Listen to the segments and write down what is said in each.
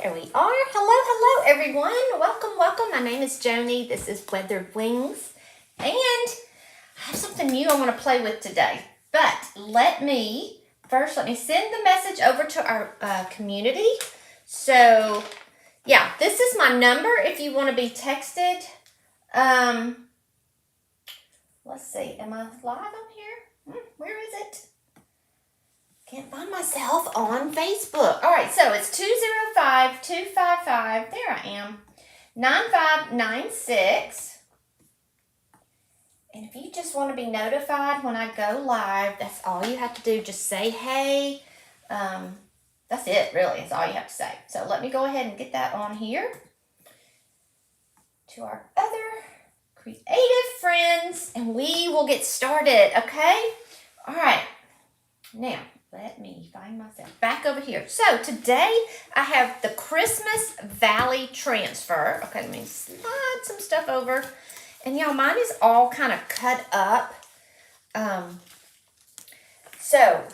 There we are. Hello, everyone. Welcome. My name is Joni. This is Weathered Wings. And I have something new I want to play with today. But let me send the message over to our community. So, yeah, this is my number if you want to be texted. Let's see. Am I live on here? Where is it? Can't find myself on Facebook. All right, so it's 205-255, there I am, 9596. And if you just want to be notified when I go live, that's all you have to do. Just say, hey. That's it, really. That's all you have to say. So let me go ahead and get that on here to our other creative friends, and we will get started, okay? All right. Now, let me find myself back over here. So today I have the Christmas Valley transfer. Okay, let me slide some stuff over. And y'all, mine is all kind of cut up. So,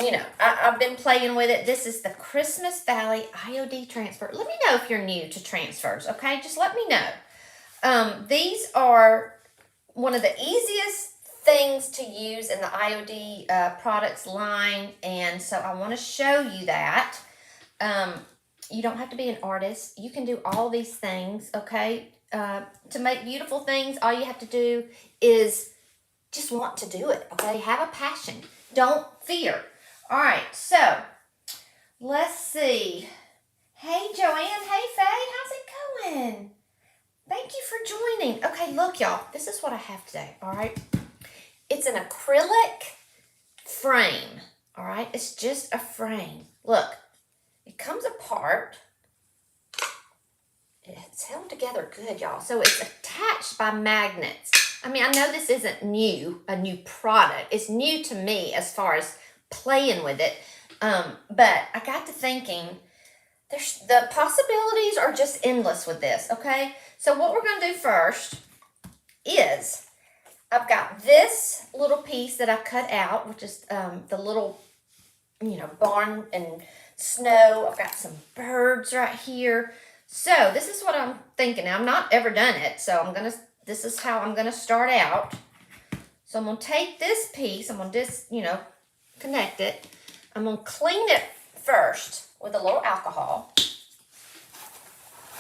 you know, I've been playing with it. This is the Christmas Valley IOD transfer. Let me know if you're new to transfers, okay? Just let me know. These are one of the easiest things to use in the IOD products line, and so I want to show you that. You don't have to be an artist. You can do all these things, okay? To make beautiful things, all you have to do is just want to do it, okay? Have a passion. Don't fear. All right, so let's see. Hey, Joanne. Hey, Faye. How's it going? Thank you for joining. Okay, look, y'all. This is what I have today, all right? It's an acrylic frame, all right? It's just a frame. Look, it comes apart. It's held together good, y'all. So it's attached by magnets. I mean, I know this isn't a new product. It's new to me as far as playing with it. But I got to thinking, the possibilities are just endless with this, okay? So what we're going to do first is I've got this little piece that I cut out, which is the little, barn and snow. I've got some birds right here. So this is what I'm thinking. Now, I've not ever done it, so this is how I'm going to start out. So I'm going to take this piece, I'm going to just, connect it. I'm going to clean it first with a little alcohol.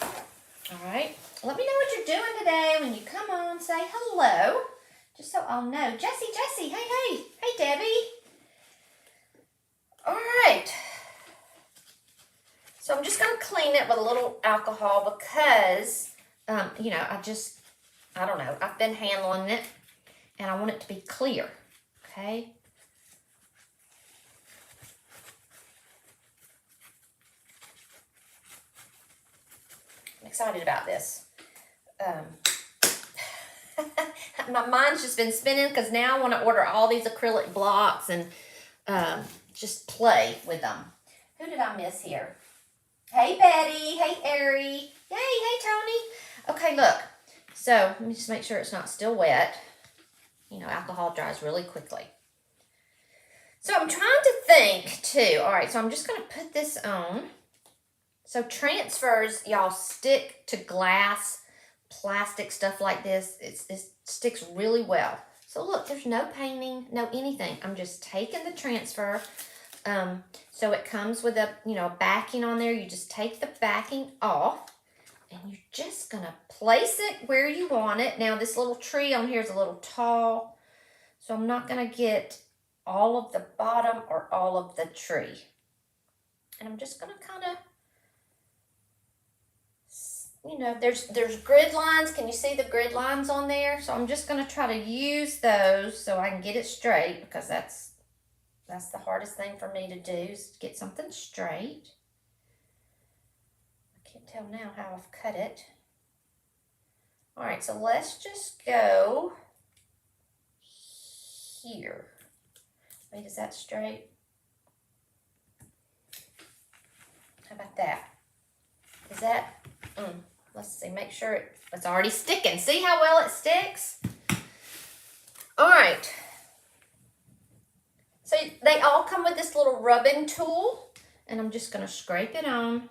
All right. Let me know what you're doing today. When you come on, say hello. Just so I'll know. Jessie, hey, Debbie. All right. So I'm just going to clean it with a little alcohol because, I don't know. I've been handling it, and I want it to be clear, okay? I'm excited about this. My mind's just been spinning because now I want to order all these acrylic blocks and just play with them. Who did I miss here? Hey, Betty. Hey, Ari. Hey, Tony. Okay, look. So let me just make sure it's not still wet. Alcohol dries really quickly. So I'm trying to think, too. All right, so I'm just going to put this on. So transfers, y'all, stick to glass, plastic, stuff like this. It sticks really well. So look, there's no painting, no anything. I'm just taking the transfer. So it comes with a backing on there. You just take the backing off, and you're just gonna place it where you want it. Now this little tree on here is a little tall, so I'm not gonna get all of the bottom or all of the tree. And I'm just gonna kind of, there's grid lines. Can you see the grid lines on there? So I'm just going to try to use those so I can get it straight, because that's the hardest thing for me to do, is get something straight. I can't tell now how I've cut it. All right, so let's just go here. Wait, is that straight? How about that? Is that... Let's see, make sure it's already sticking. See how well it sticks? All right. So they all come with this little rubbing tool, and I'm just going to scrape it on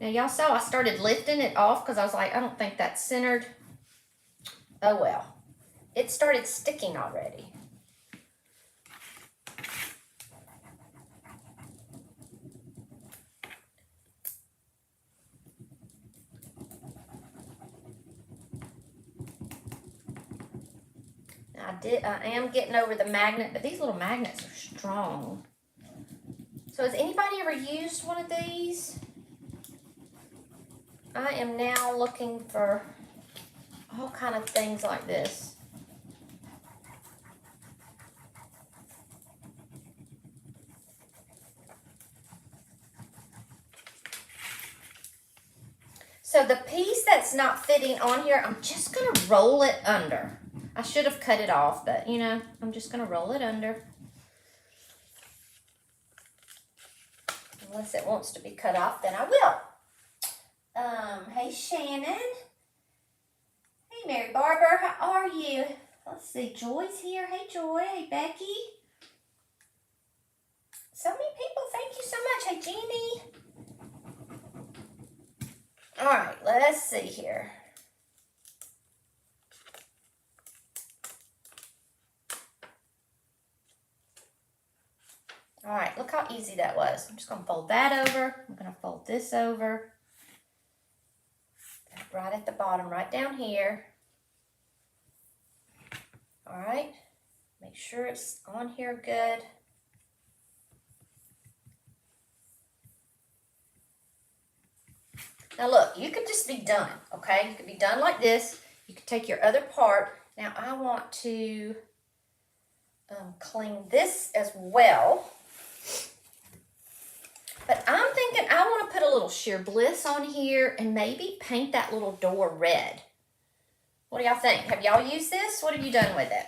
Now y'all saw I started lifting it off because I was like, I don't think that's centered. Oh well. It started sticking already. I am getting over the magnet, but these little magnets are strong. So has anybody ever used one of these? I am now looking for all kind of things like this. So the piece that's not fitting on here, I'm just going to roll it under. I should have cut it off, but you know, I'm just going to roll it under. Unless it wants to be cut off, then I will. Hey Shannon. Hey Mary Barber, how are you? Let's see, Joy's here. Hey Joy, hey Becky. So many people, thank you so much. Hey Jeannie. All right, let's see here. All right, look how easy that was. I'm just going to fold that over. I'm going to fold this over. Right at the bottom, right down here. All right, make sure it's on here good. Now look, you could just be done, okay? You could be done like this. You could take your other part. Now I want to clean this as well. But I'm thinking I want to put a little sheer bliss on here and maybe paint that little door red. What do y'all think? Have y'all used this? What have you done with it?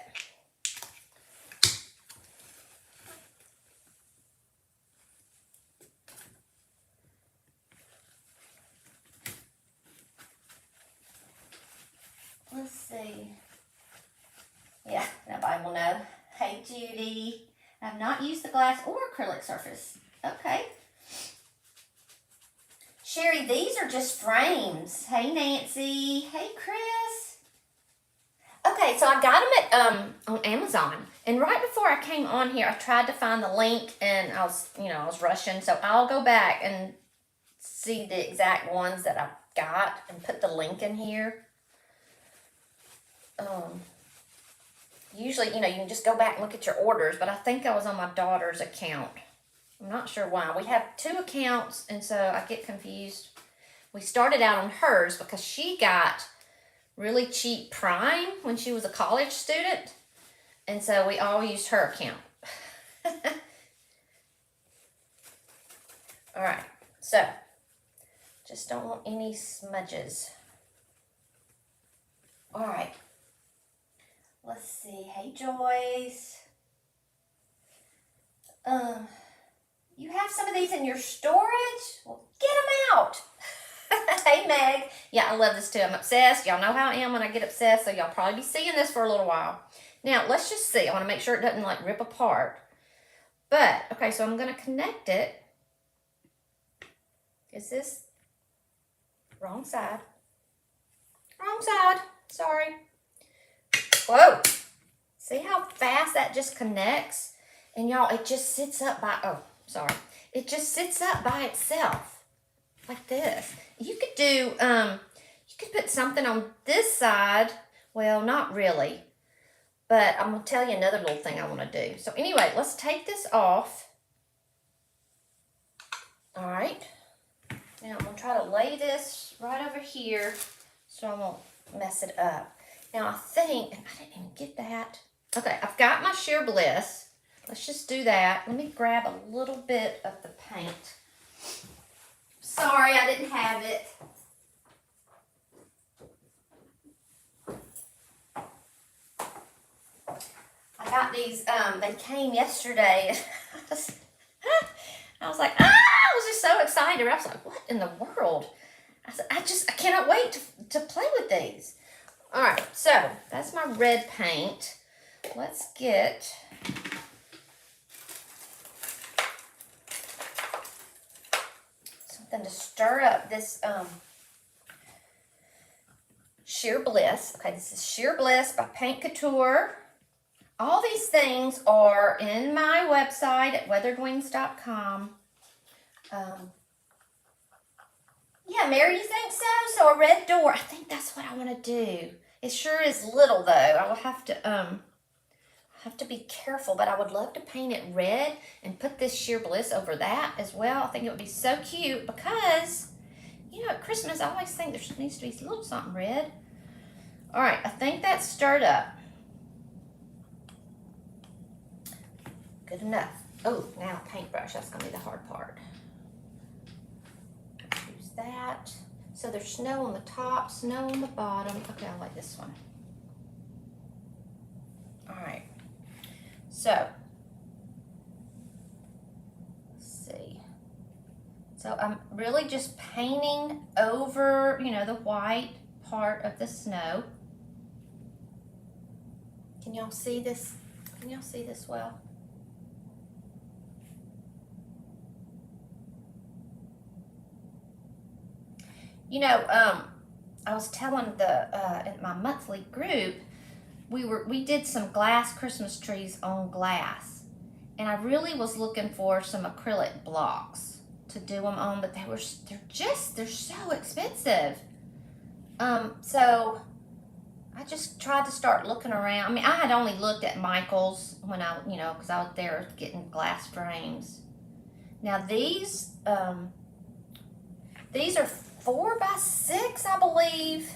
Let's see. Yeah, nobody will know. Hey, Judy. I've not used the glass or acrylic surface. Okay. Sherry, these are just frames. Hey, Nancy. Hey, Chris. Okay, so I got them at on Amazon. And right before I came on here, I tried to find the link and I was rushing. So I'll go back and see the exact ones that I got and put the link in here. Usually, you can just go back and look at your orders, but I think I was on my daughter's account. I'm not sure why. We have 2 accounts, and so I get confused. We started out on hers because she got really cheap Prime when she was a college student, and so we all used her account. All right, so just don't want any smudges. All right. Let's see. Hey, Joyce. You have some of these in your storage? Well, get them out. Hey, Meg. Yeah, I love this too. I'm obsessed. Y'all know how I am when I get obsessed, so y'all probably be seeing this for a little while. Now, let's just see. I want to make sure it doesn't, like, rip apart. But, okay, so I'm going to connect it. Is this wrong side? Wrong side. Sorry. Whoa, see how fast that just connects? And y'all, it just sits up by, it just sits up by itself, like this. You could do, you could put something on this side. Well, not really, but I'm gonna tell you another little thing I wanna do. So anyway, let's take this off. All right, now I'm gonna try to lay this right over here so I won't mess it up. Now I think, and I didn't even get that. Okay, I've got my sheer bliss. Let's just do that. Let me grab a little bit of the paint. Sorry, I didn't have it. I got these, they came yesterday. I was like, I was just so excited. I was like, what in the world? I said, I cannot wait to play with these. All right, so that's my red paint. Let's get than to stir up this Sheer Bliss. Okay, this is Sheer Bliss by Paint Couture. All these things are in my website at weatheredwings.com. Yeah, Mary, you think so? So a red door. I think that's what I want to do. It sure is little though. I will have to be careful, but I would love to paint it red and put this Sheer Bliss over that as well. I think it would be so cute because, you know, at Christmas I always think there needs to be a little something red. All right, I think that's stirred up. Good enough. Oh, now paintbrush. That's going to be the hard part. Use that. So there's snow on the top, snow on the bottom. Okay, I like this one. All right. So, let's see. So I'm really just painting over, you know, the white part of the snow. Can y'all see this? Can y'all see this well? You know, I was telling in my monthly group, we did some glass Christmas trees on glass, and I really was looking for some acrylic blocks to do them on, but they're so expensive. So I just tried to start looking around. I mean, I had only looked at Michael's when because I was there getting glass frames. Now these are 4x6, I believe.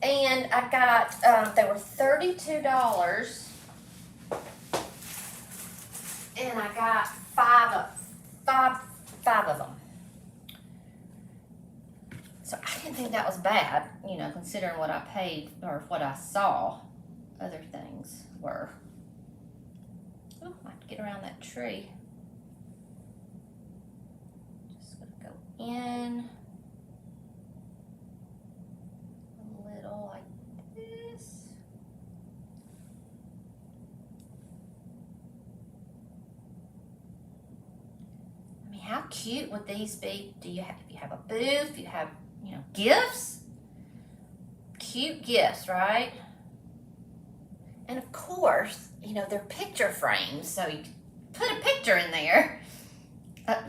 And I got, they were $32. And I got five of them. So I didn't think that was bad, you know, considering what I paid or what I saw other things were. Oh, I have to get around that tree. Just gonna go in. Like this. I mean, how cute would these be? If you have a booth, you have, you know, gifts? Cute gifts, right? And of course, you know, they're picture frames, so you put a picture in there.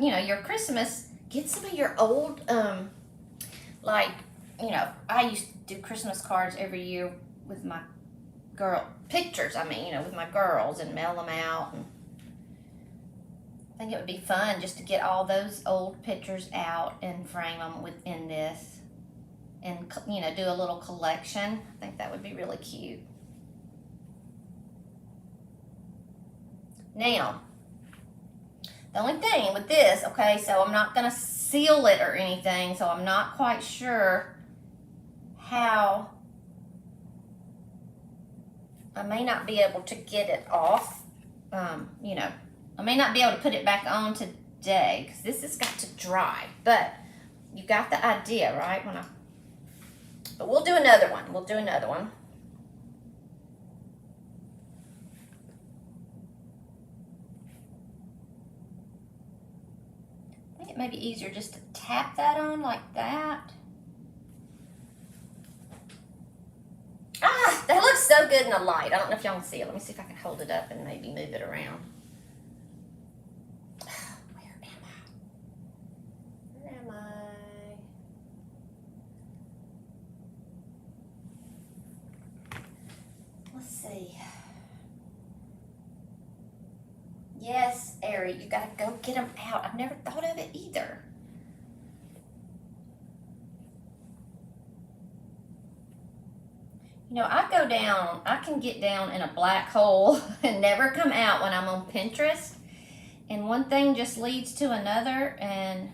You know, your Christmas, get some of your old, like, you know, I used to do Christmas cards every year with my pictures, you know, with my girls and mail them out. And I think it would be fun just to get all those old pictures out and frame them within this and, you know, do a little collection. I think that would be really cute. Now, the only thing with this, okay, so I'm not going to seal it or anything, so I'm not quite sure how. I may not be able to get it off. You know, I may not be able to put it back on today because this has got to dry. But you got the idea, right? But we'll do another one. We'll do another one. I think it may be easier just to tap that on like that. Ah, that looks so good in the light. I don't know if y'all can see it. Let me see if I can hold it up and maybe move it around. Where am I? Where am I? Let's see. Yes, Ari, you gotta go get them out. I've never thought of it either. You know, I can get down in a black hole and never come out when I'm on Pinterest. And one thing just leads to another, and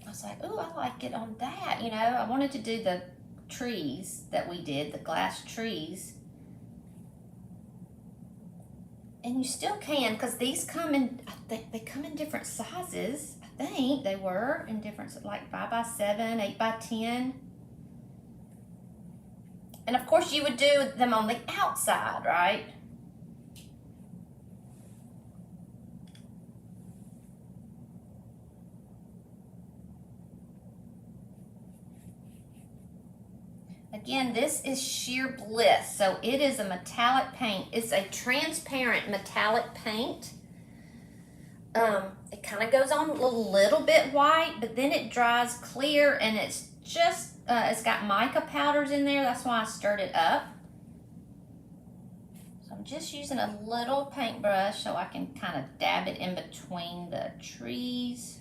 I was like, oh, I like it on that. You know, I wanted to do the trees that we did, the glass trees. And you still can, because these come in, they come in different sizes. I think they were in different, like 5x7, 8x10. And of course you would do them on the outside, right? again, this is Sheer Bliss. So it is a metallic paint. It's a transparent metallic paint. It kind of goes on a little bit white, but then it dries clear, and it's just, it's got mica powders in there. That's why I stirred it up. So I'm just using a little paintbrush so I can kind of dab it in between the trees.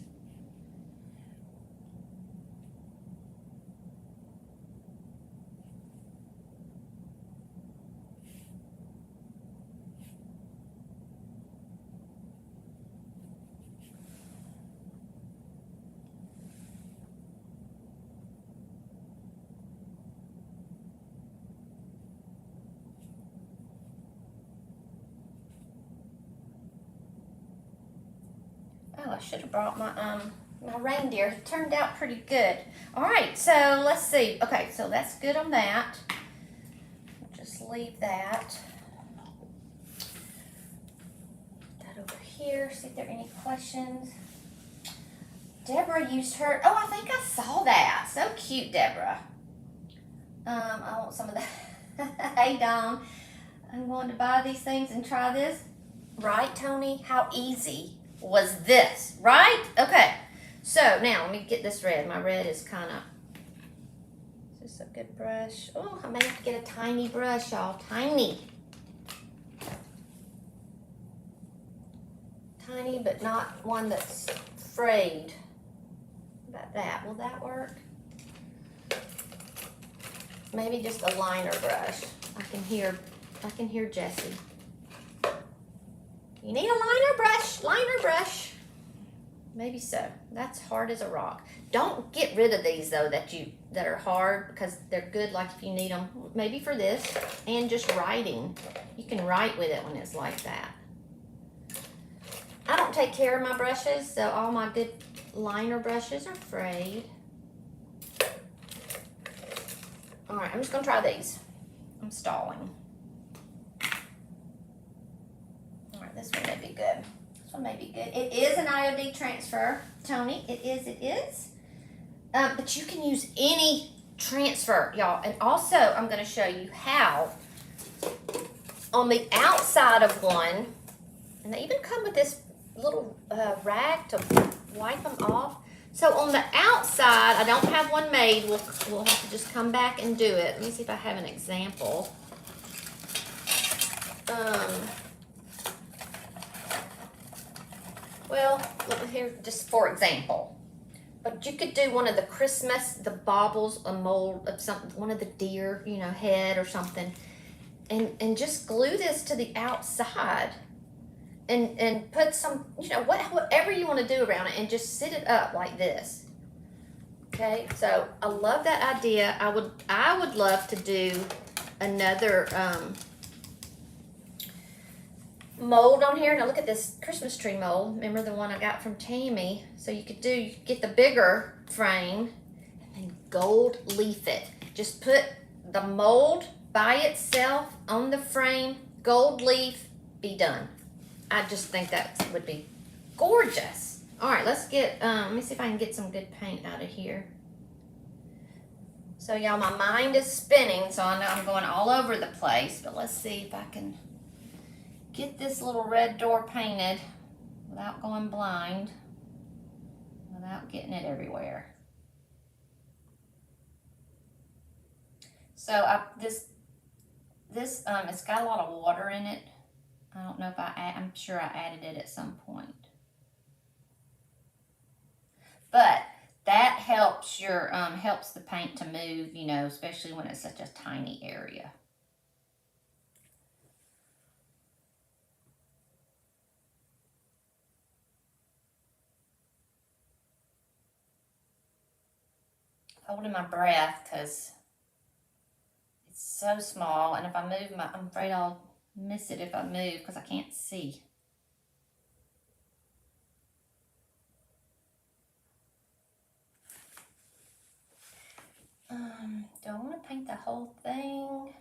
Oh, I should have brought my my reindeer. It turned out pretty good. All right, so let's see. Okay, so that's good on that. Just leave that. Put that over here. See if there are any questions. Deborah used her. Oh, I think I saw that. So cute, Deborah. I want some of that. Hey, Dom. I'm going to buy these things and try this. Right, Tony? How easy was this, right? Okay, so now let me get this red. My red is kind of, is this a good brush? Oh, I may have to get a tiny brush, y'all. Tiny, but not one that's frayed. How about that? Will that work? Maybe just a liner brush. I can hear Jessie. You need a liner brush. Maybe so. That's hard as a rock. Don't get rid of these though that are hard, because they're good like if you need them, maybe for this, and just writing. You can write with it when it's like that. I don't take care of my brushes, so all my good liner brushes are frayed. All right, I'm just gonna try these. I'm stalling. This one may be good. This one may be good. It is an IOD transfer, Tony. It is. But you can use any transfer, y'all. And also, I'm going to show you how on the outside of one, and they even come with this little rag to wipe them off. So on the outside, I don't have one made. We'll have to just come back and do it. Let me see if I have an example. Well, look here, just for example. But you could do one of the Christmas, the baubles, a mold of something, one of the deer, you know, head or something. And just glue this to the outside. And put some, you know, whatever you want to do around it, and just sit it up like this. Okay, so I love that idea. I would love to do another mold on here. Now look at this Christmas tree mold. Remember the one I got from Tammy? So you could get the bigger frame and then gold leaf it. Just put the mold by itself on the frame, gold leaf, be done. I just think that would be gorgeous. All right, let's get, let me see if I can get some good paint out of here. So y'all, my mind is spinning, so I know I'm going all over the place, but let's see if I can get this little red door painted without going blind, without getting it everywhere. So it's got a lot of water in it. I don't know if I'm sure I added it at some point. But that helps helps the paint to move, you know, especially when it's such a tiny area. Holding my breath because it's so small, and if I move I'm afraid I'll miss it if I move because I can't see. Do I want to paint the whole thing?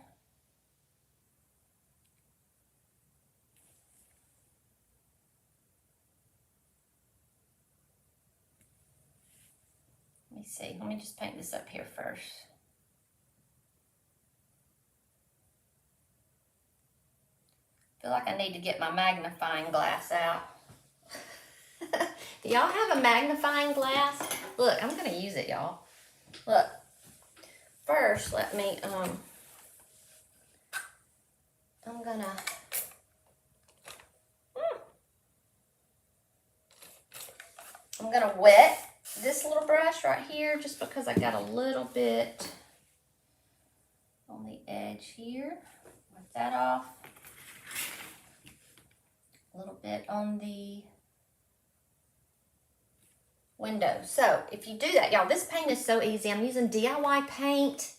Let me see. Let me just paint this up here first. feel like I need to get my magnifying glass out. Do y'all have a magnifying glass? Look, I'm gonna use it, y'all. Look, first let me, I'm gonna wet this little brush right here just because I got a little bit on the edge here. Wipe that off. A little bit on the window. So if you do that, y'all, this paint is so easy. I'm using DIY paint.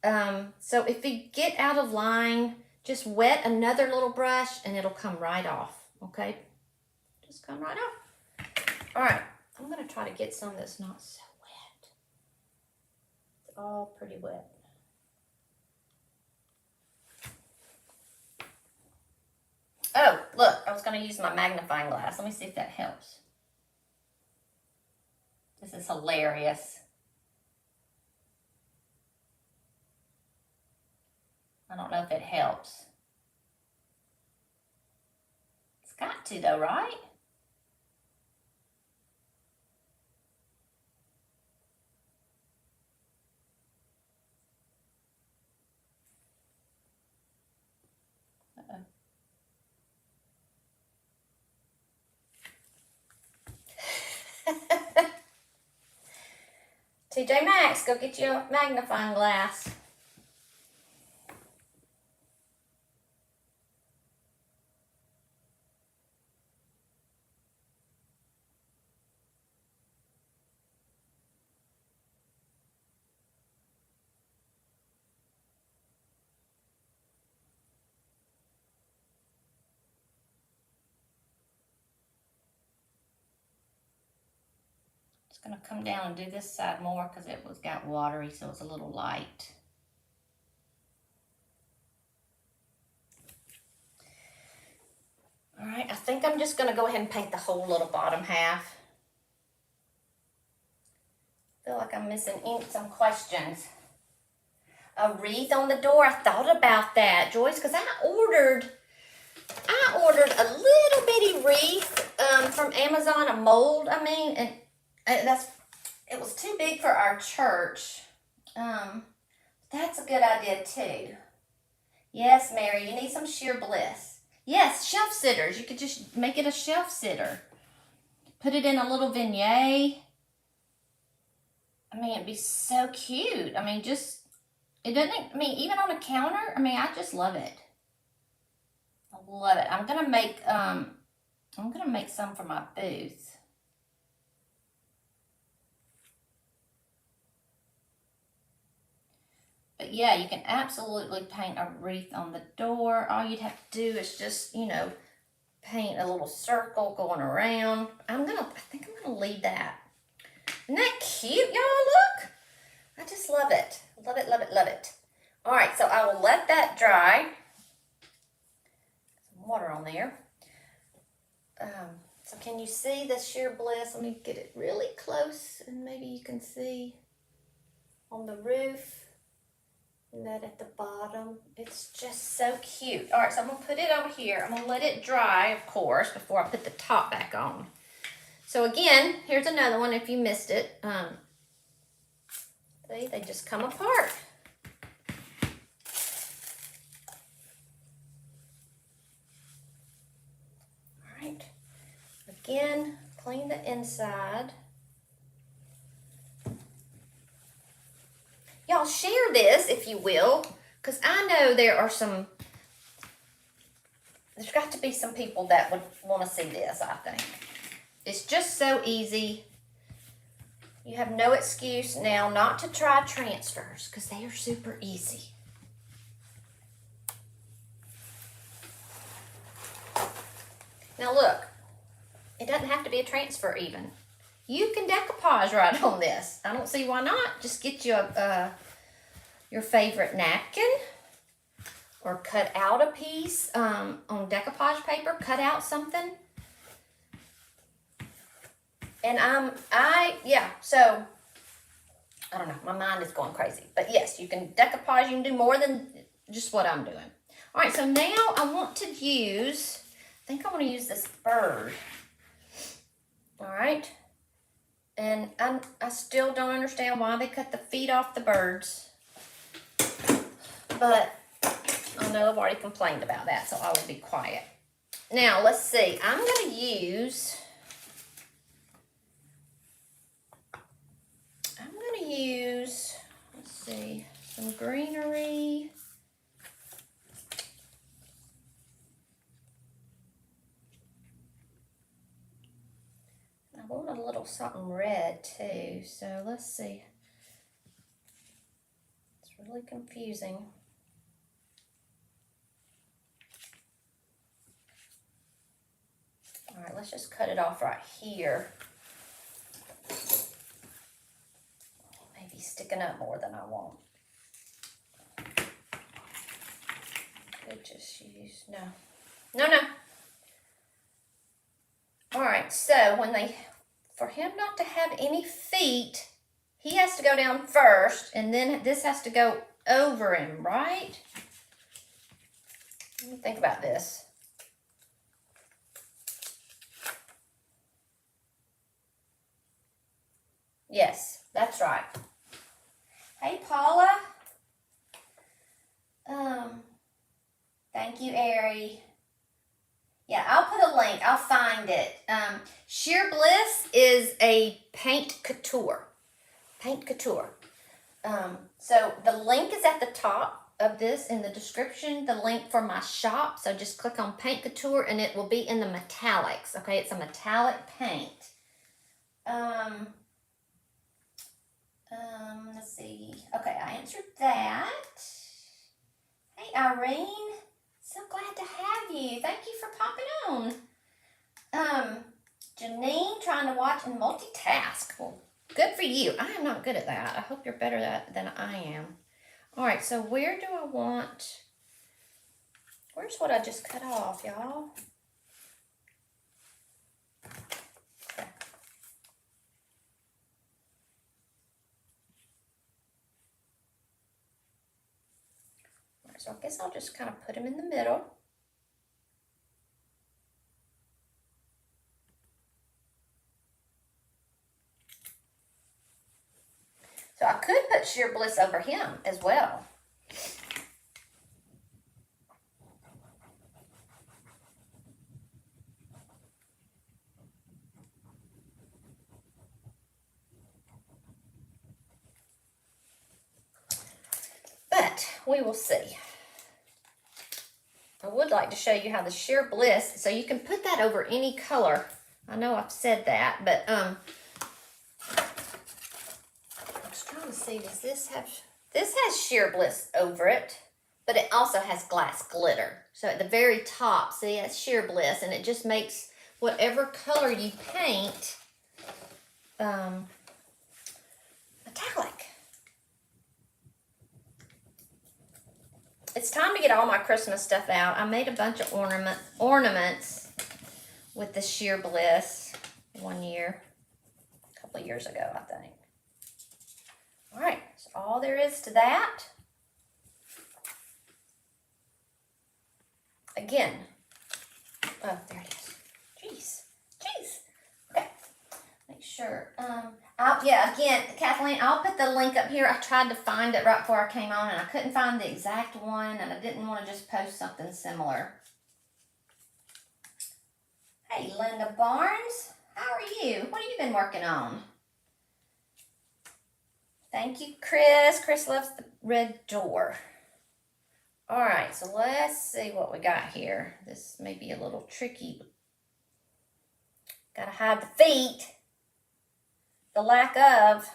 So if you get out of line, just wet another little brush and it'll come right off, okay? Just come right off. All right, I'm gonna try to get some that's not so wet. It's all pretty wet. Oh, look, I was gonna use my magnifying glass. Let me see if that helps. This is hilarious. I don't know if it helps. It's got to though, right? Uh-oh. TJ Maxx, go get you a magnifying glass. Going to come down and do this side more because it got watery, so it's a little light. All right, I think I'm just going to go ahead and paint the whole little bottom half. I feel like I'm missing some questions. A wreath on the door. I thought about that, Joyce, because I ordered a little bitty wreath from Amazon, a mold, I mean, and it was too big for our church. That's a good idea too. Yes, Mary, you need some sheer bliss. Yes, shelf sitters. You could just make it a shelf sitter. Put it in a little vignette. I mean, it'd be so cute. I mean, even on a counter, I mean, I just love it. I love it. I'm gonna make some for my booth. But yeah, you can absolutely paint a wreath on the door. All you'd have to do is just, paint a little circle going around. I think I'm gonna leave that. Isn't that cute, y'all? Look. I just love it. Love it, love it, love it. All right, so I will let that dry. Some water on there. So can you see the sheer bliss? Let me get it really close and maybe you can see on the roof. And that at the bottom. It's just so cute. All right, so I'm going to put it over here. I'm going to let it dry, of course, before I put the top back on. So again, here's another one if you missed it. See, they just come apart. All right. Again, clean the inside. Y'all share this, if you will, because I know there's got to be some people that would want to see this, I think. It's just so easy. You have no excuse now not to try transfers, because they are super easy. Now look, it doesn't have to be a transfer even. You can decoupage right on this. I don't see why not. Just get you your favorite napkin or cut out a piece on decoupage paper. Cut out something. And so I don't know. My mind is going crazy. But yes, you can decoupage. You can do more than just what I'm doing. All right, so now I want to use, I think I want to use this bird. All right. And I still don't understand why they cut the feet off the birds. But I know I've already complained about that, so I will be quiet. Now, let's see. I'm going to use, let's see, some greenery. I want a little something red too, so let's see. It's really confusing. All right, let's just cut it off right here. Maybe sticking up more than I want. Could just use, no. All right, so for him not to have any feet, he has to go down first, and then this has to go over him, right? Let me think about this. Yes, that's right. Hey, Paula. Thank you, Ari. Yeah, I'll put a link. I'll find it. Sheer Bliss is a paint couture. Paint couture. So the link is at the top of this in the description. The link for my shop. So just click on Paint Couture and it will be in the metallics. Okay, it's a metallic paint. Let's see. Okay, I answered that. Hey, Irene. So glad to have you. Thank you for popping on. Janine, trying to watch and multitask. Well, good for you. I am not good at that. I hope you're better than I am. All right, so where do I want... Where's what I just cut off, y'all? Okay. All right, so I guess I'll just kind of put them in the middle. So I could put Sheer Bliss over him as well. But we will see. I would like to show you how the Sheer Bliss, so you can put that over any color. I know I've said that, but I was trying to see, does this has Sheer Bliss over it, but it also has glass glitter. So at the very top, see, that's Sheer Bliss, and it just makes whatever color you paint metallic. It's time to get all my Christmas stuff out. I made a bunch of ornaments with the Sheer Bliss one year, a couple of years ago, I think. All right, that's all there is to that. Again, oh, there it is. Jeez. Okay, make sure. Yeah, again, Kathleen, I'll put the link up here. I tried to find it right before I came on, and I couldn't find the exact one, and I didn't want to just post something similar. Hey, Linda Barnes, how are you? What have you been working on? Thank you, Chris. Chris loves the red door. All right, so let's see what we got here. This may be a little tricky. Gotta hide the feet. The lack of.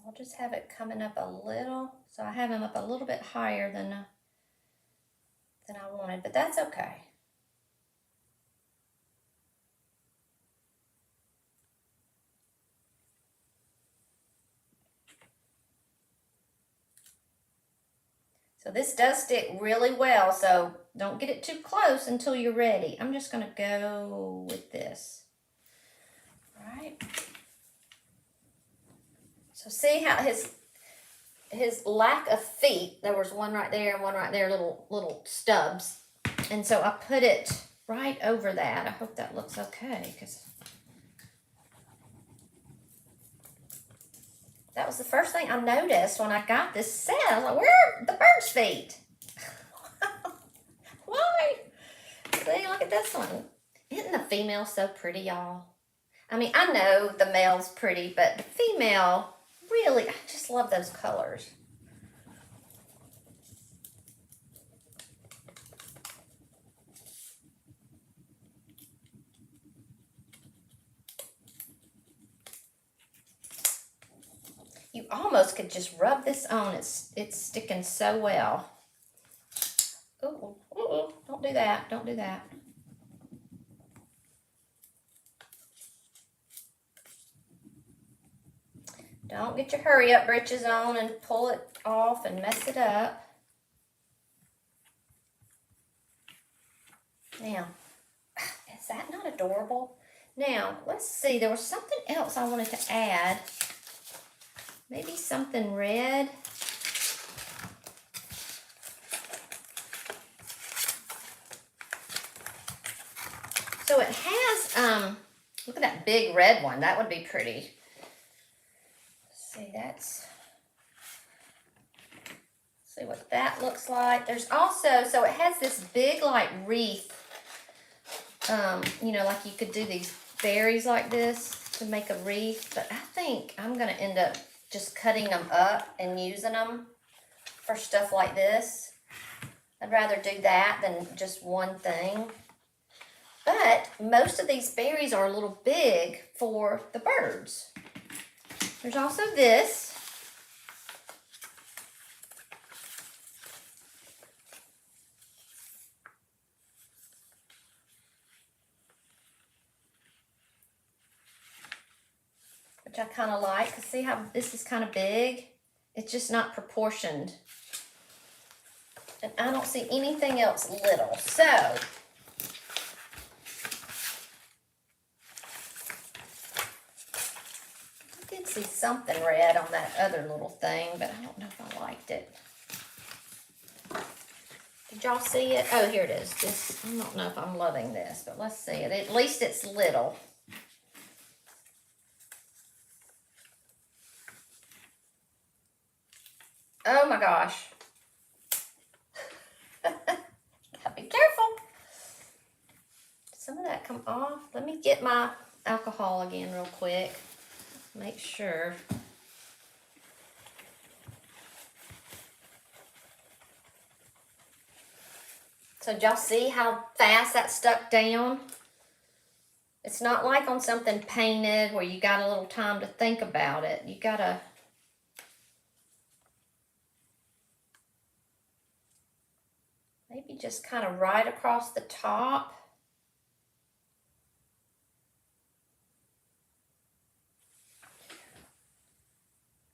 I'll just have it coming up a little. So I have him up a little bit higher than I wanted, but that's okay. So this does stick really well, so don't get it too close until you're ready. I'm just gonna go with this. All right. So So see how his lack of feet, there was one right there and one right there, little stubs. And so I put it right over that. I hope that looks okay, because that was the first thing I noticed when I got this set. I was like, where are the bird's feet? Why? See, look at this one. Isn't the female so pretty, y'all? I mean, I know the male's pretty, but the female, really, I just love those colors. You almost could just rub this on. It's sticking so well. Ooh, don't do that. Don't do that. Don't get your hurry up britches on and pull it off and mess it up. Now, is that not adorable? Now, let's see. There was something else I wanted to add. Maybe something red. So it has, look at that big red one. That would be pretty. Let's see, see what that looks like. There's also, so it has this big like wreath, you know, like you could do these berries like this to make a wreath, but I think I'm going to end up just cutting them up and using them for stuff like this. I'd rather do that than just one thing. But most of these berries are a little big for the birds. There's also this. Which I kind of like. See how this is kind of big? It's just not proportioned. And I don't see anything else little. So, I did see something red on that other little thing, but I don't know if I liked it. Did y'all see it? Oh, here it is. This, I don't know if I'm loving this, but let's see it. At least it's little. Oh my gosh. Gotta be careful. Did some of that come off? Let me get my alcohol again real quick. Make sure. So did y'all see how fast that stuck down? It's not like on something painted where you got a little time to think about it. You gotta... maybe just kind of right across the top.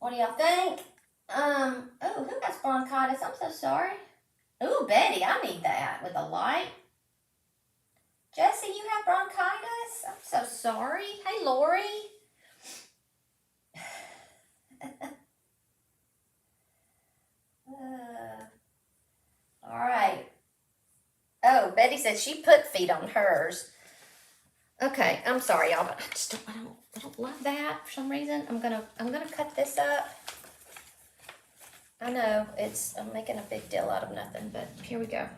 What do y'all think? Oh, who has bronchitis? I'm so sorry. Ooh, Betty, I need that with a light. Jesse, you have bronchitis? I'm so sorry. Hey, Lori. All right. Oh, Betty said she put feet on hers. Okay, I'm sorry, y'all, but I just don't love that for some reason. I'm gonna cut this up. I know I'm making a big deal out of nothing, but here we go.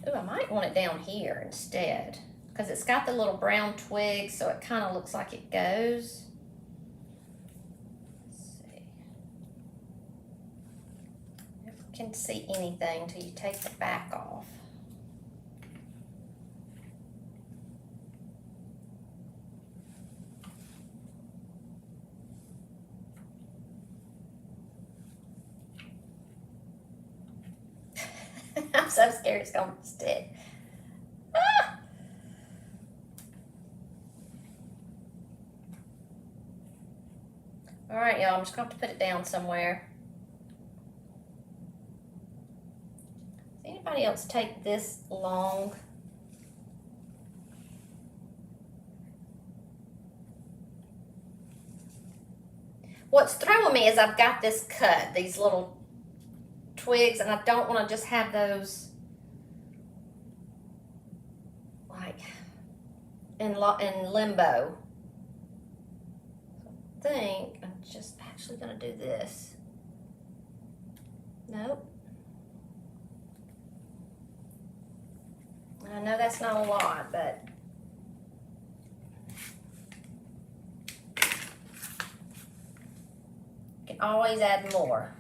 Ooh, I might want it down here instead, because it's got the little brown twigs, so it kind of looks like it goes. Let's see. Never can see anything until you take the back off. I'm so scared it's going to stick. Ah! All right, y'all, I'm just going to have to put it down somewhere. Does anybody else take this long? What's throwing me is I've got this cut, these little twigs, and I don't want to just have those like in limbo. I think I'm just actually going to do this. Nope. I know that's not a lot, but you can always add more.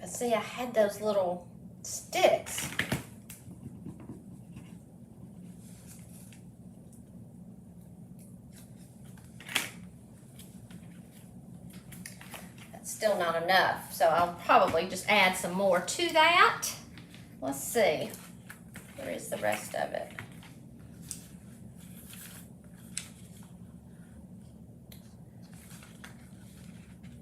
But see, I had those little sticks. Still not enough, so I'll probably just add some more to that. Let's see, where is the rest of it?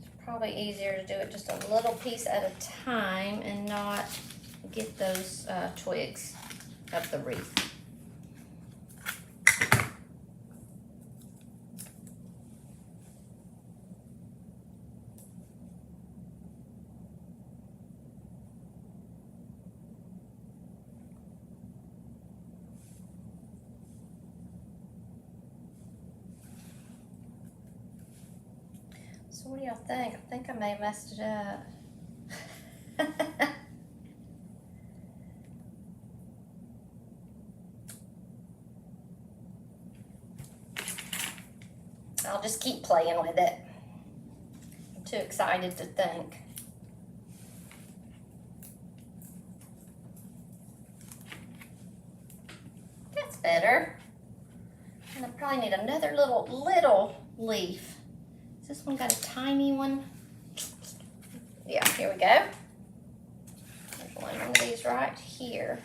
It's probably easier to do it just a little piece at a time and not get those twigs of the wreath. So what do y'all think? I think I may have messed it up. I'll just keep playing with it. I'm too excited to think. That's better. And I probably need another little leaf. Has this one got a tiny one? Yeah, here we go. There's one of these right here.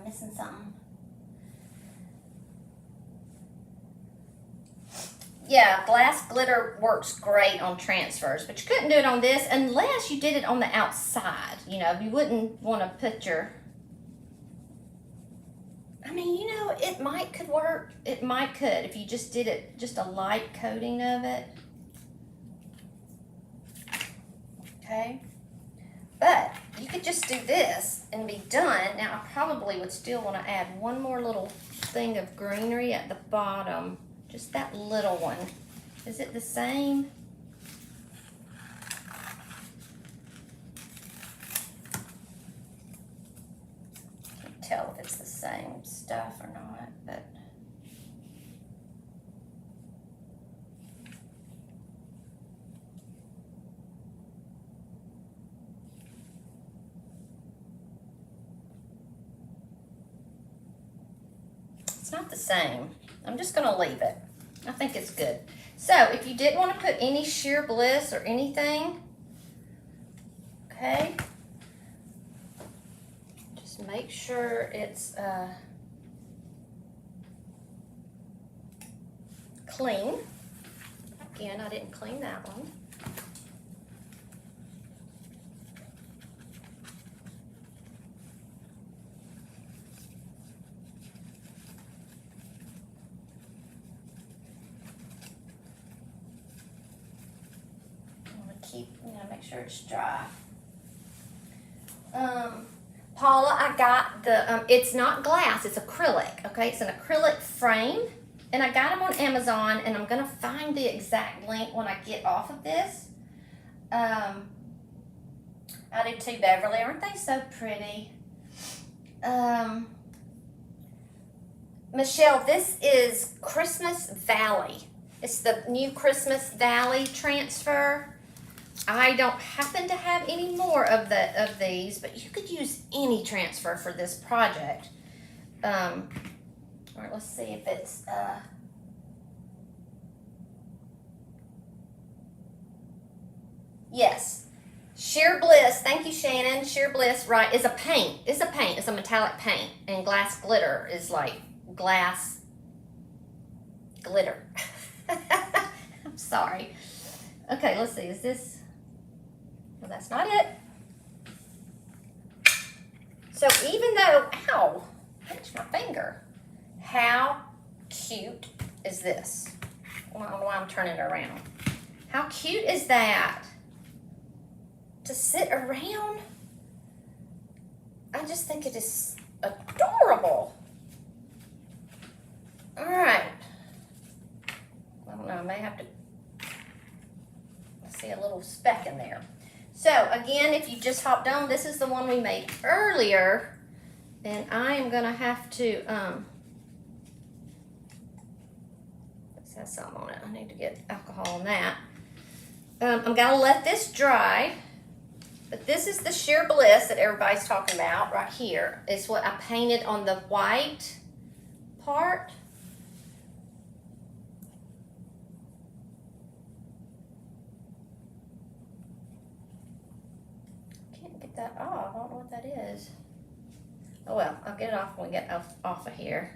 Missing something. Yeah, glass glitter works great on transfers, but you couldn't do it on this unless you did it on the outside. You know, you wouldn't want to put your, I mean, you know, it could work. It could if you just did it, just a light coating of it. Okay. But you could just do this and be done. Now, I probably would still want to add one more little thing of greenery at the bottom. Just that little one. Is it the same? Can't tell if it's the same stuff or not, but. It's not the same. I'm just going to leave it. I think it's good. So if you didn't want to put any sheer bliss or anything, okay, just make sure it's clean. Again, I didn't clean that one. Make sure it's dry. Paula, I got the, it's not glass, it's acrylic, okay? It's an acrylic frame. And I got them on Amazon, and I'm going to find the exact link when I get off of this. I do too, Beverly. Aren't they so pretty? Michelle, this is Christmas Valley. It's the new Christmas Valley transfer. I don't happen to have any more of these, but you could use any transfer for this project. All right, let's see if it's yes. Sheer Bliss, thank you, Shannon. Sheer Bliss, right, is a paint. It's a paint. It's a metallic paint. And glass glitter is like glass glitter. I'm sorry. Okay, let's see. Is this? Well, that's not it. So even though, ow, pinch my finger. How cute is this? I don't know why I'm turning it around. How cute is that? To sit around? I just think it is adorable. All right. I don't know, I may have to, I see a little speck in there. So again, if you just hopped on, this is the one we made earlier, and I am gonna have to, this has something on it. I need to get alcohol on that. I'm gonna let this dry. But this is the Sheer Bliss that everybody's talking about right here. It's what I painted on the white part. Can't get that off. I don't know what that is. Oh well, I'll get it off when we get off of here.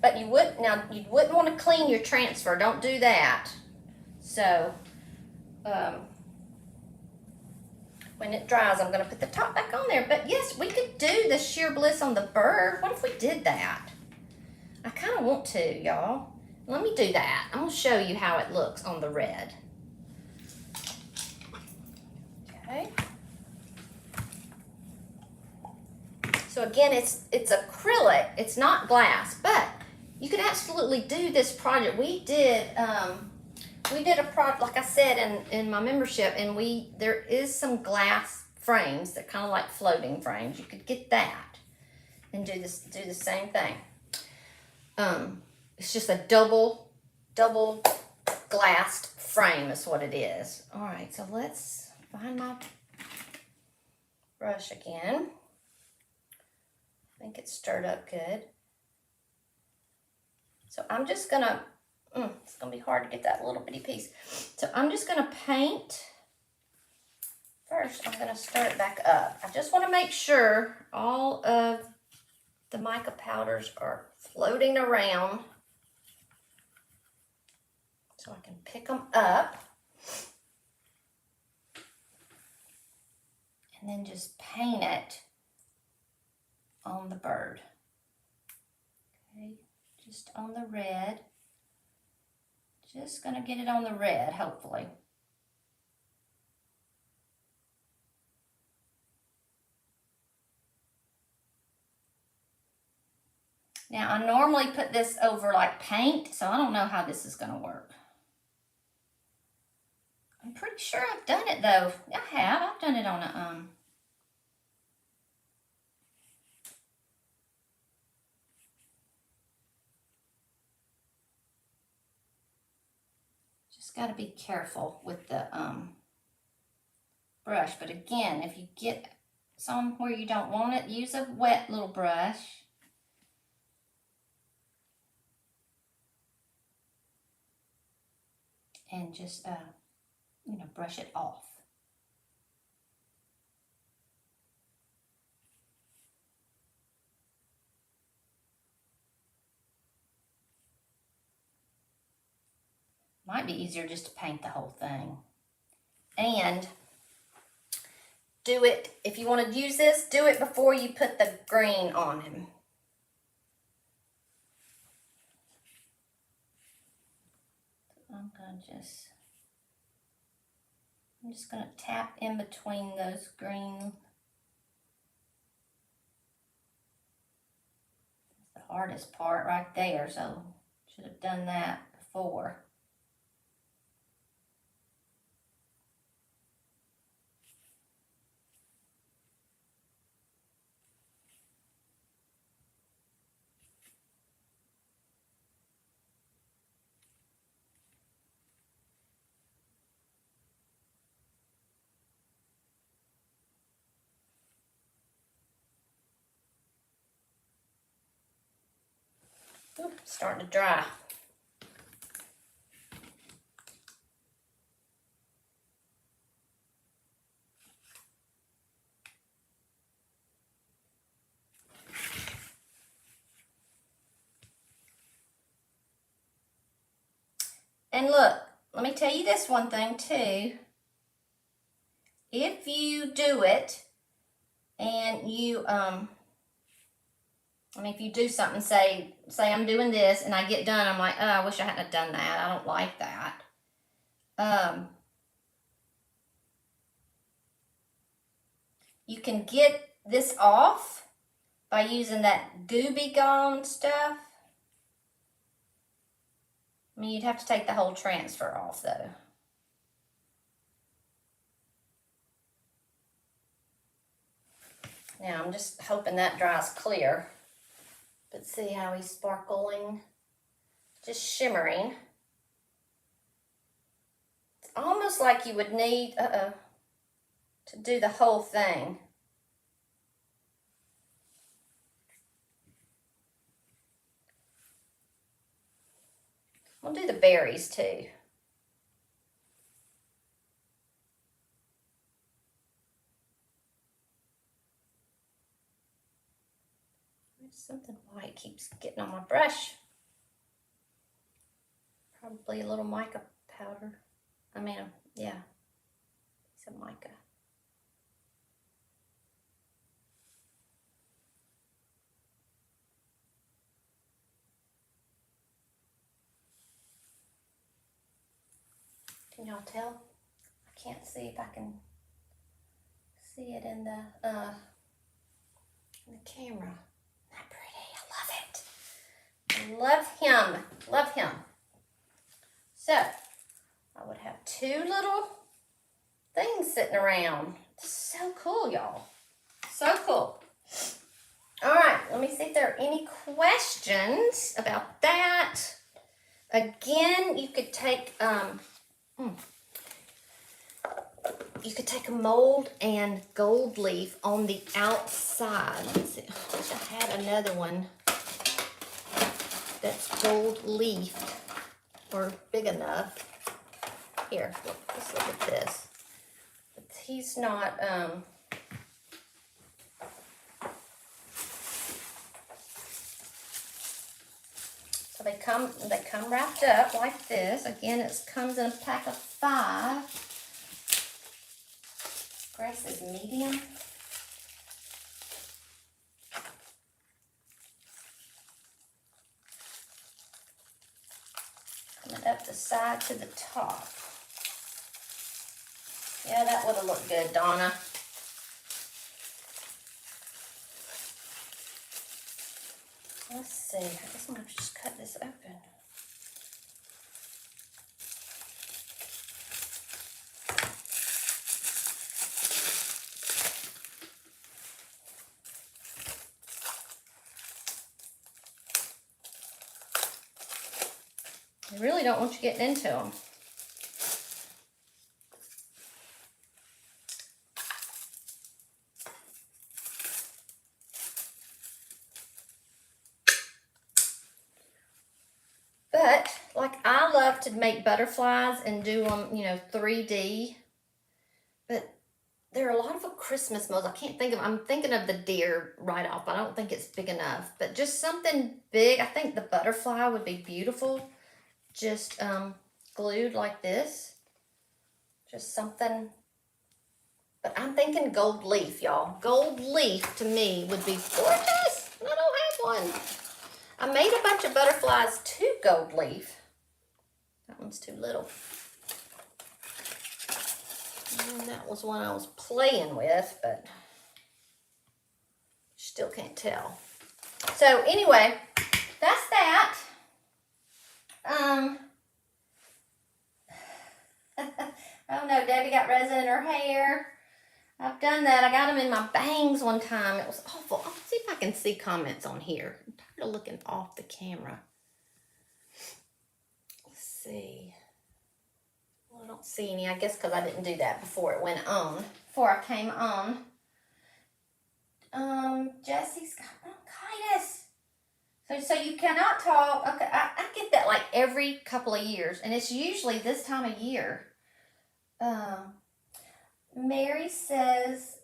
But you wouldn't want to clean your transfer. Don't do that. So when it dries, I'm going to put the top back on there. But yes, we could do the Sheer Bliss on the bird. What if we did that? I kind of want to, y'all. Let me do that. I'm going to show you how it looks on the red. Okay. So again, it's acrylic. It's not glass, but you could absolutely do this project. We did a project, like I said, in my membership, and there is some glass frames that kind of like floating frames. You could get that and do the same thing. It's just a double glassed frame is what it is. All right, so let's find my brush again. I think it's stirred up good. So I'm just gonna, it's gonna be hard to get that little bitty piece. So I'm just gonna paint. First, I'm gonna stir it back up. I just wanna make sure all of the mica powders are floating around so I can pick them up. And then just paint it on the bird. Okay, just on the red. Just gonna get it on the red, hopefully. Now, I normally put this over like paint, so I don't know how this is gonna work. I'm pretty sure I've done it though. I have, I've done it on a, just gotta be careful with the brush. But again, if you get some where you don't want it, use a wet little brush. And just, you know, brush it off. Might be easier just to paint the whole thing. And do it, if you want to use this, do it before you put the green on him. I'm just going to tap in between those green. That's the hardest part right there, so should have done that before. Ooh, starting to dry. And look, let me tell you this one thing too. If you do it and you, if you do something, say I'm doing this and I get done, I'm like, oh, I wish I hadn't have done that. I don't like that. You can get this off by using that Gooby Gone stuff. I mean, you'd have to take the whole transfer off though. Now I'm just hoping that dries clear. But see how he's sparkling? Just shimmering. It's almost like you would need, to do the whole thing. We'll do the berries too. Something white keeps getting on my brush. Probably a little mica powder. Yeah, some mica. Can y'all tell? I can't see if I can see it in the camera. Not pretty. I love it. Love him. Love him. So, I would have two little things sitting around. So cool, y'all. So cool. All right, let me see if there are any questions about that. Again, you could take a mold and gold leaf on the outside. Let me see. I wish I had another one that's gold leafed or big enough. Here, let's look at this. But he's not, so they come wrapped up like this. Again, it comes in a pack of 5. Grace is medium. Coming up the side to the top. Yeah, that would have looked good, Donna. Let's see. I guess I'm going to just cut this open. I really don't want you getting into them. But, like, I love to make butterflies and do them, 3D. But there are a lot of Christmas molds. I can't think of, I'm thinking of the deer right off. I don't think it's big enough. But just something big. I think the butterfly would be beautiful. Just glued like this. Just something. But I'm thinking gold leaf, y'all. Gold leaf to me would be gorgeous. And I don't have one. I made a bunch of butterflies to gold leaf. That one's too little. And that was one I was playing with, but still can't tell. So anyway, that's that. Oh no, Debbie got resin in her hair. I've done that. I got them in my bangs one time. It was awful. I'll see if I can see comments on here. I'm tired of looking off the camera. Let's see. Well, I don't see any. I guess because I didn't do that before it went on. Before I came on. Jesse's got bronchitis. So you cannot talk. Okay, I get that like every couple of years. And it's usually this time of year. Mary says,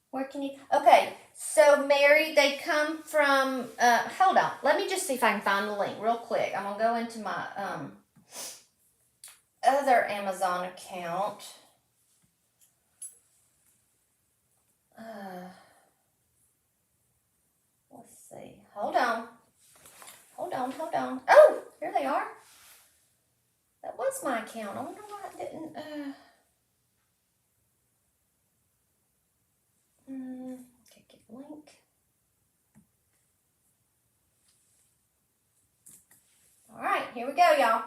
where can you, okay, so Mary, they come from, hold on, let me just see if I can find the link real quick. I'm going to go into my, other Amazon account. Let's see, hold on. Oh, here they are. That was my account. I wonder why it didn't, okay, get the link. All right, here we go, y'all.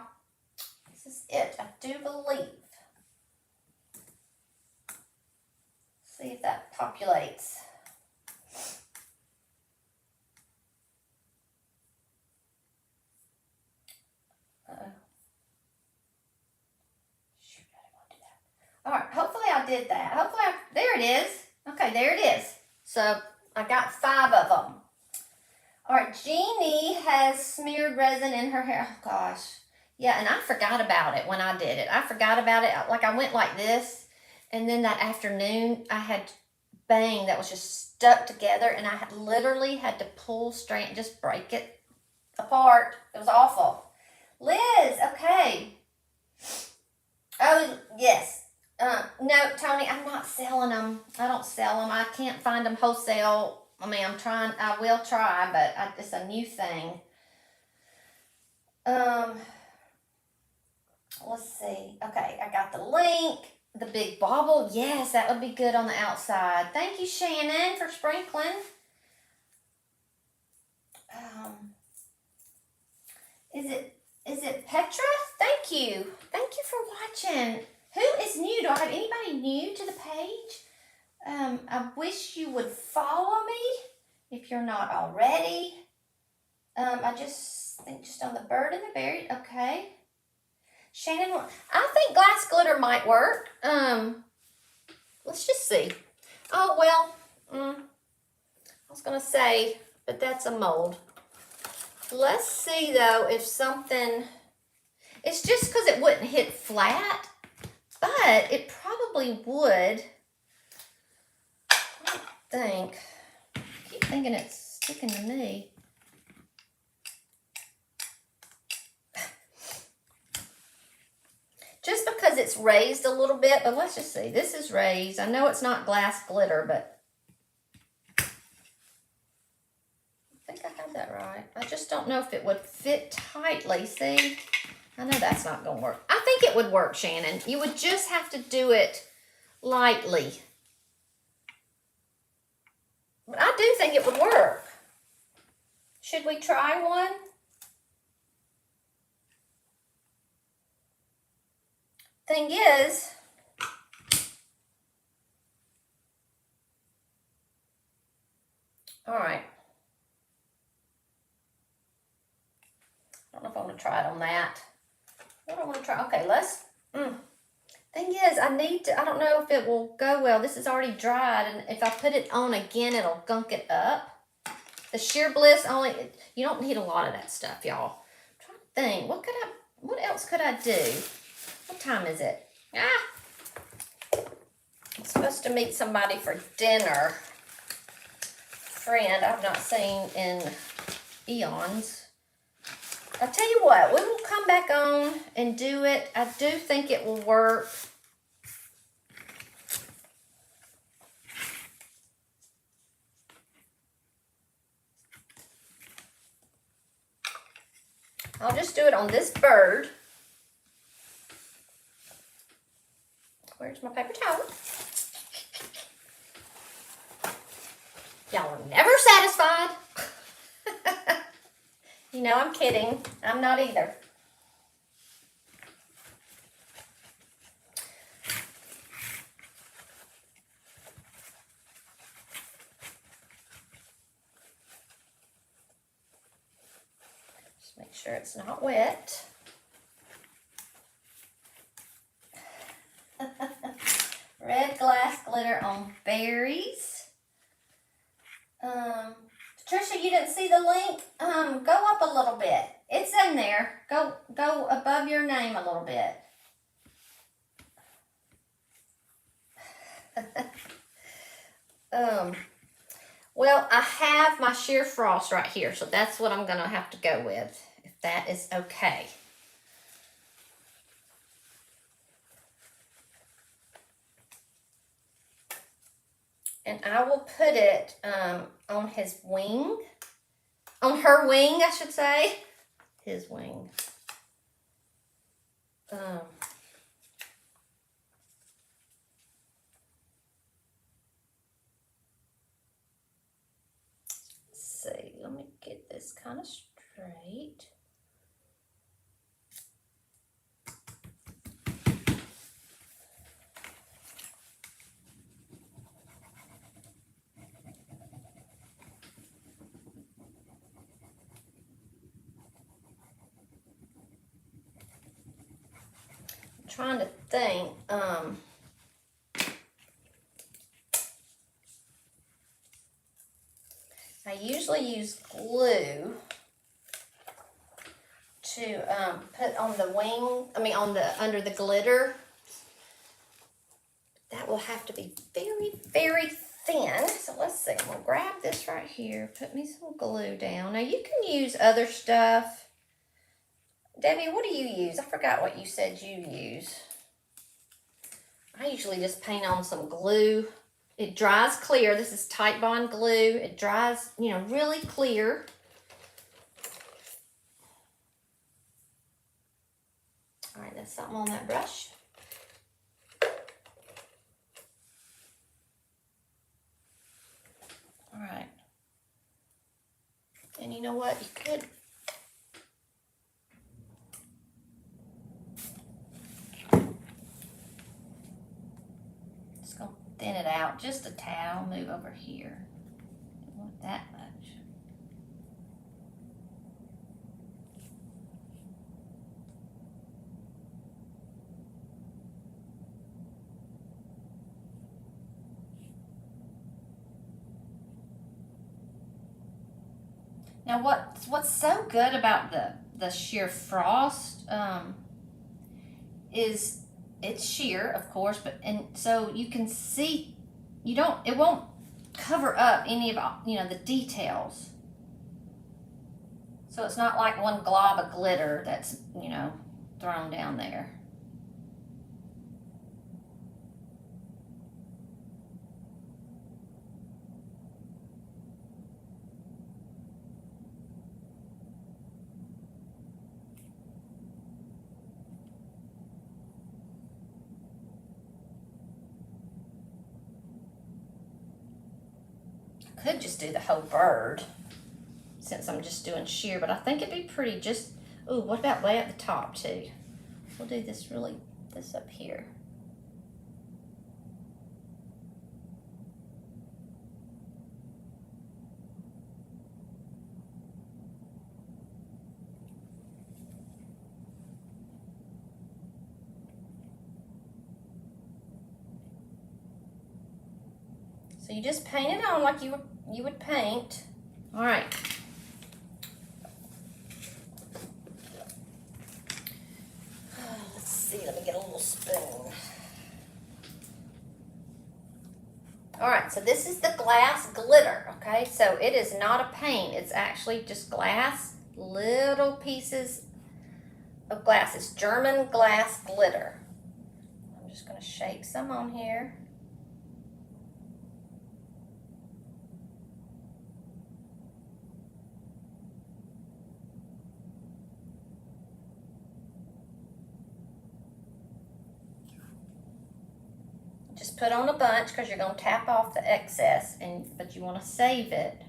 This is it, I do believe. See if that populates. Shoot, I didn't want to do that. All right, hopefully I did that. There it is. Okay, there it is. So I got 5 of them. All right, Jeannie has smeared resin in her hair. Oh gosh. Yeah, and I forgot about it when I did it. I forgot about it. Like I went like this, and then that afternoon I had bang that was just stuck together, and I had literally had to pull straight, just break it apart. It was awful. Liz, okay. Oh, yes. No, Tony, I'm not selling them. I don't sell them. I can't find them wholesale. I mean, I will try, but it's a new thing. Let's see. Okay, I got the link. The big bauble. Yes, that would be good on the outside. Thank you, Shannon, for sprinkling. Is it Petra? Thank you. Thank you for watching. Who is new? Do I have anybody new to the page? I wish you would follow me if you're not already. I just think just on the bird and the berry. Okay. Shannon, I think glass glitter might work. Let's just see. Oh, well, I was going to say, but that's a mold. Let's see, though, if something, it's just because it wouldn't hit flat, but it probably would. I think. I keep thinking it's sticking to me. Just because it's raised a little bit, but let's just see. This is raised. I know it's not glass glitter, but I think I have that right. I just don't know if it would fit tightly. See? I know that's not going to work. I think it would work, Shannon. You would just have to do it lightly. But I do think it would work. Should we try one? Thing is, all right. I don't know if I want to try it on that. What do I want to try? Okay, let's. Thing is, I don't know if it will go well. This is already dried, and if I put it on again, it'll gunk it up. The Sheer Bliss you don't need a lot of that stuff, y'all. I'm trying to think, what else could I do? What time is it? I'm supposed to meet somebody for dinner. Friend I've not seen in eons. I'll tell you what, we will come back on and do it. I do think it will work. I'll just do it on this bird. Where's my paper towel? Y'all are never satisfied. You know, I'm kidding. I'm not either. Just make sure it's not wet. Red glass glitter on berries. Patricia, you didn't see the link? Go up a little bit. It's in there. Go above your name a little bit. Well, I have my sheer frost right here, so that's what I'm gonna have to go with, if that is okay. And I will put it on his wing, on her wing, I should say, his wing. Let's see, let me get this kind of straight. Trying to think, I usually use glue to put on the wing, under the glitter. That will have to be very, very thin. So let's see, I'm gonna grab this right here, put me some glue down. Now you can use other stuff. Debbie, what do you use? I forgot what you said you use. I usually just paint on some glue. It dries clear. This is Tight Bond glue. It dries, you know, really clear. All right, that's something on that brush. All right. And you know what? You could thin it out, just a towel, move over here. Don't want that much. Now what's so good about the sheer frost is it's sheer, of course, and so you can see, it won't cover up any of, you know, the details. So it's not like one glob of glitter that's, you know, thrown down there. Could just do the whole bird since I'm just doing sheer, but I think it'd be pretty just, ooh, what about way at the top too? We'll do this up here. So you just paint it on like you would paint. All right. Let's see, let me get a little spoon. All right, so this is the glass glitter, okay? So it is not a paint, it's actually just glass, little pieces of glass. It's German glass glitter. I'm just gonna shake some on here. Just put on a bunch because you're going to tap off the excess, but you want to save it.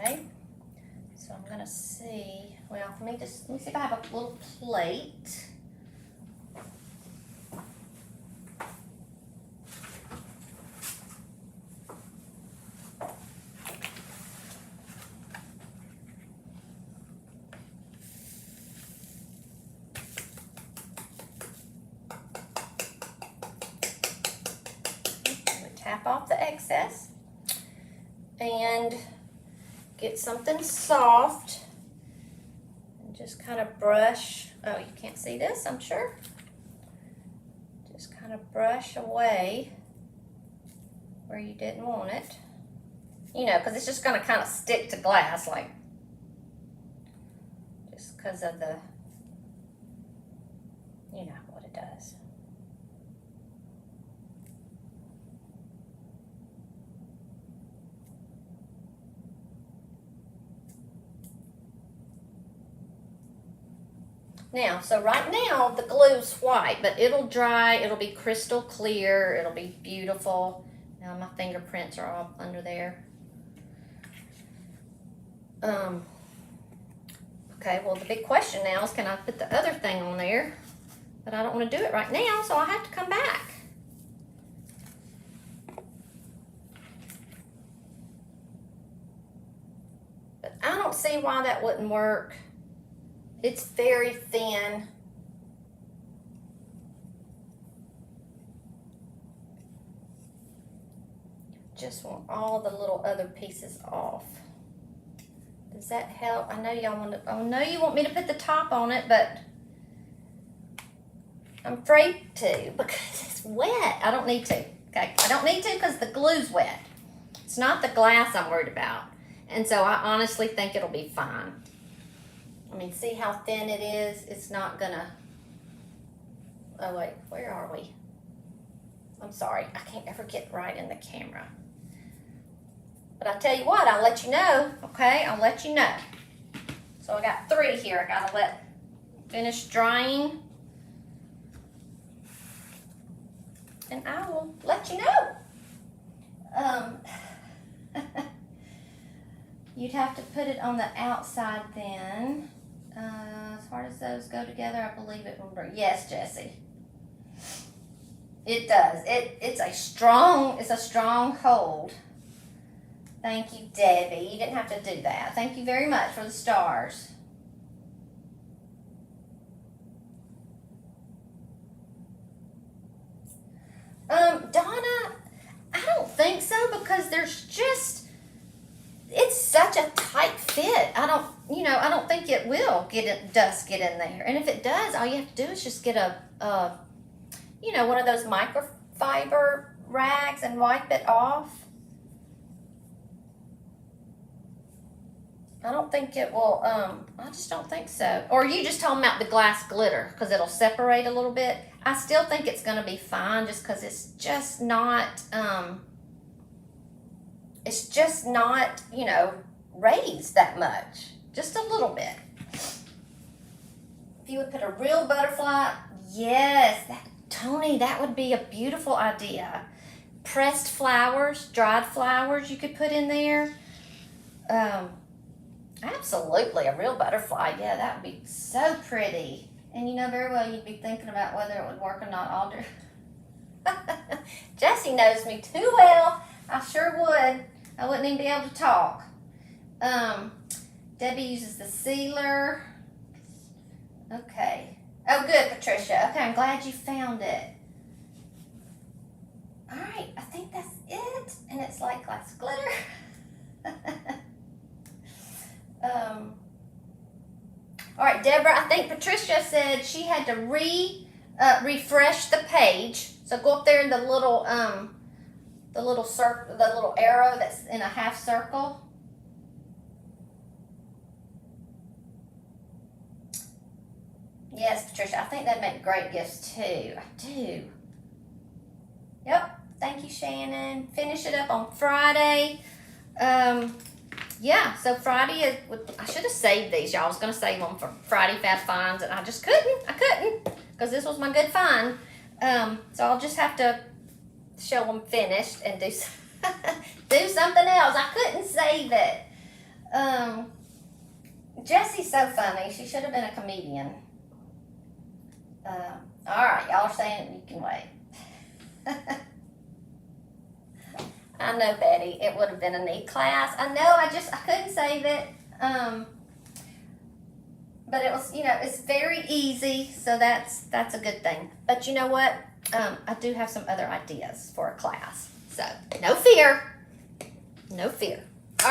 Okay, so I'm gonna see, well, let me see if I have a little plate. Tap off the excess and get something soft and just kind of brush. Oh, you can't see this, I'm sure. Just kind of brush away where you didn't want it. You know, because it's just going to kind of stick to glass, like, just because of the, you know, what it does. Now, so right now the glue's white, but it'll dry, it'll be crystal clear, it'll be beautiful. Now my fingerprints are all under there. Okay, well the big question now is, can I put the other thing on there? But I don't want to do it right now, so I have to come back. But I don't see why that wouldn't work. It's very thin. Just want all the little other pieces off. Does that help? I know y'all want to, I know you want me to put the top on it, but I'm afraid to because it's wet. I don't need to. Okay, I don't need to because the glue's wet. It's not the glass I'm worried about. And so I honestly think it'll be fine. I mean, see how thin it is? It's not gonna, oh wait, where are we? I'm sorry, I can't ever get right in the camera. But I tell you what, I'll let you know, okay? I'll let you know. So I got 3 here. I gotta let finish drying. And I will let you know. You'd have to put it on the outside then. As hard as those go together, I believe it will break. Yes, Jessie. It does. It's a strong hold. Thank you, Debbie. You didn't have to do that. Thank you very much for the stars. Donna, I don't think so because there's just, it's such a tight fit. I don't think it will dust get in there. And if it does, all you have to do is just get a one of those microfiber rags and wipe it off. I don't think it will, I just don't think so. Or you just talking about the glass glitter because it'll separate a little bit. I still think it's going to be fine just because it's just not, raised that much. Just a little bit. If you would put a real butterfly, yes, Tony, that would be a beautiful idea. Pressed flowers, dried flowers you could put in there. Absolutely, a real butterfly. Yeah, that would be so pretty. And you know very well you'd be thinking about whether it would work or not, Alder. Jessie knows me too well. I sure would. I wouldn't even be able to talk. Debbie uses the sealer. Okay. Oh, good, Patricia. Okay, I'm glad you found it. All right, I think that's it. And it's like glass glitter. All right, Deborah, I think Patricia said she had to refresh the page. So go up there in the little circle, the little arrow that's in a half circle. Yes, Patricia, I think that'd make great gifts too. I do. Yep. Thank you, Shannon. Finish it up on Friday. Yeah, so Friday is, I should have saved these, y'all. I was going to save them for Friday Fab Finds, and I just couldn't. I couldn't, because this was my good find. So I'll just have to show them finished and do something else. I couldn't save it. Jessie's so funny. She should have been a comedian. All right, y'all are saying you can wait. I know, Betty. It would have been a neat class. I know. I couldn't save it. But it was, it's very easy, so that's a good thing. But you know what? I do have some other ideas for a class. So no fear. No fear.